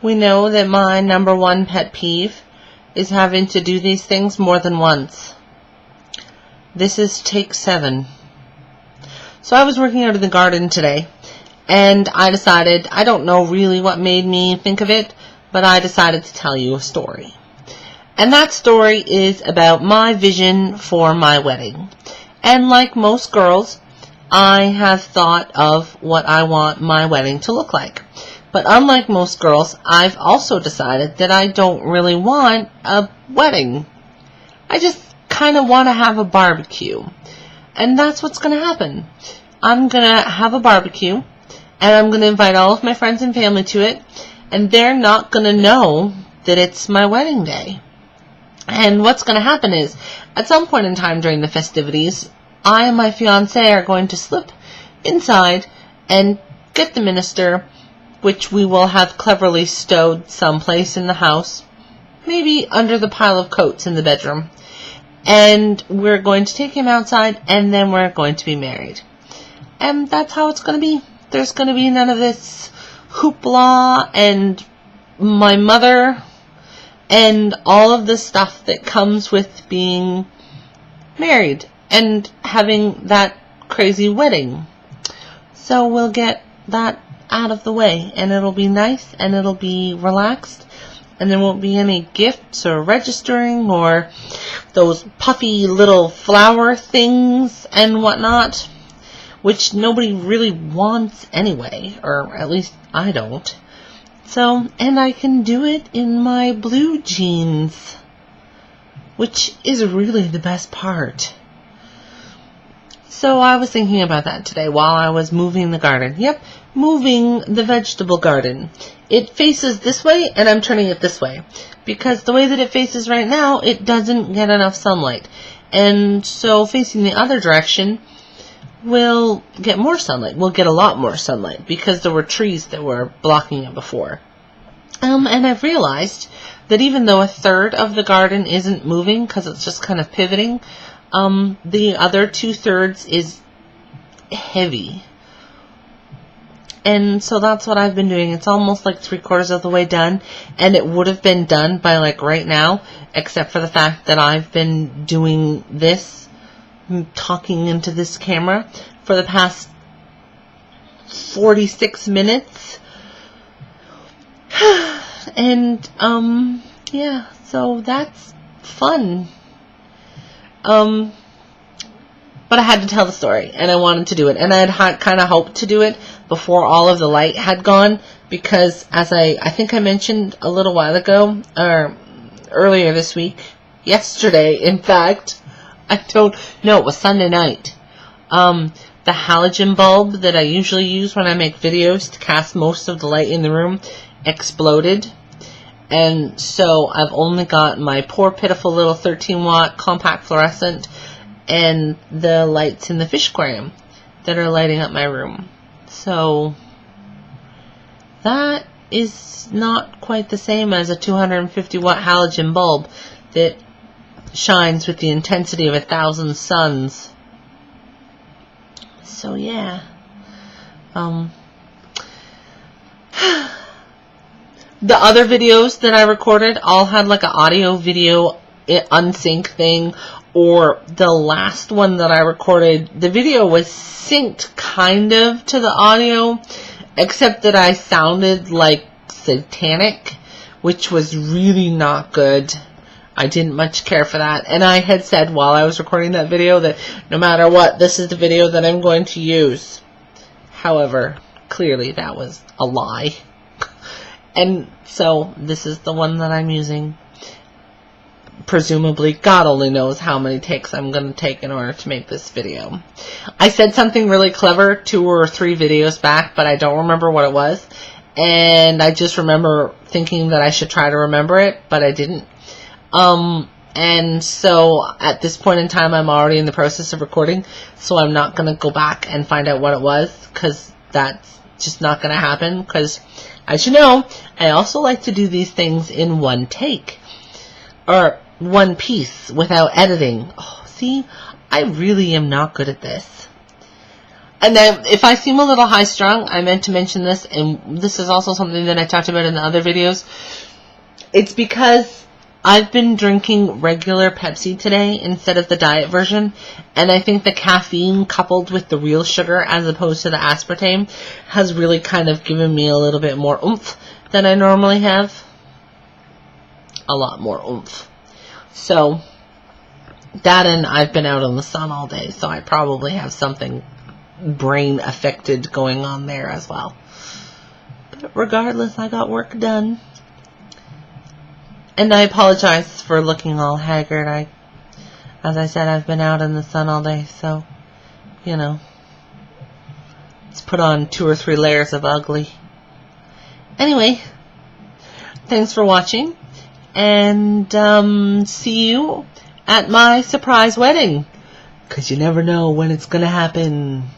We know that my number one pet peeve is having to do these things more than once. This is take 7. So I was working out in the garden today, and I decided, I don't know really what made me think of it, but I decided to tell you a story. And that story is about my vision for my wedding. And like most girls, I have thought of what I want my wedding to look like. But unlike most girls, I've also decided that I don't really want a wedding. I just kind of want to have a barbecue. And that's what's going to happen. I'm going to have a barbecue, and I'm going to invite all of my friends and family to it, and they're not going to know that it's my wedding day. And what's going to happen is, at some point in time during the festivities, I and my fiancé are going to slip inside and get the minister, which we will have cleverly stowed someplace in the house, maybe under the pile of coats in the bedroom. And we're going to take him outside, and then we're going to be married. And that's how it's going to be. There's going to be none of this hoopla and my mother and all of the stuff that comes with being married and having that crazy wedding. So we'll get that out of the way, and it'll be nice, and it'll be relaxed, and there won't be any gifts or registering or those puffy little flower things and whatnot, which nobody really wants anyway, or at least I don't. So, and I can do it in my blue jeans, which is really the best part. So I was thinking about that today while I was moving the garden. Yep, moving the vegetable garden. It faces this way, and I'm turning it this way, because the way that it faces right now, it doesn't get enough sunlight. And so facing the other direction will get more sunlight. We'll get a lot more sunlight because there were trees that were blocking it before. And I've realized that even though a third of the garden isn't moving because it's just kind of pivoting, the other 2/3 is heavy. And so that's what I've been doing. It's almost like 3/4 of the way done, and it would have been done by like right now, except for the fact that I've been doing this, talking into this camera for the past 46 minutes. And yeah, so that's fun. But I had to tell the story, and I wanted to do it, and I had kind of hoped to do it before all of the light had gone, because as I think I mentioned a little while ago, or earlier this week, yesterday in fact, I don't know, it was Sunday night, the halogen bulb that I usually use when I make videos to cast most of the light in the room exploded. And so I've only got my poor pitiful little 13-watt compact fluorescent and the lights in the fish aquarium that are lighting up my room. So that is not quite the same as a 250-watt halogen bulb that shines with the intensity of 1,000 suns. So yeah, the other videos that I recorded all had like an audio video unsync thing, or the last one that I recorded, the video was synced kind of to the audio, except that I sounded like satanic, which was really not good. I didn't much care for that, and I had said while I was recording that video that no matter what, this is the video that I'm going to use. However, clearly that was a lie. And so this is the one that I'm using. Presumably, God only knows how many takes I'm going to take in order to make this video. I said something really clever 2 or 3 videos back, but I don't remember what it was. And I just remember thinking that I should try to remember it, but I didn't. And so at this point in time, I'm already in the process of recording, so I'm not going to go back and find out what it was, because that's just not going to happen, because as you know, I also like to do these things in one take, or one piece, without editing. Oh, see, I really am not good at this. And then, if I seem a little high-strung, I meant to mention this, and this is also something that I talked about in the other videos. It's because I've been drinking regular Pepsi today instead of the diet version, and I think the caffeine coupled with the real sugar as opposed to the aspartame has really kind of given me a little bit more oomph than I normally have. A lot more oomph. So, that and I've been out in the sun all day, so I probably have something brain affected going on there as well. But regardless, I got work done. And I apologize for looking all haggard. As I said, I've been out in the sun all day, so, you know, it's put on 2 or 3 layers of ugly. Anyway, thanks for watching, and see you at my surprise wedding, 'cause you never know when it's gonna happen.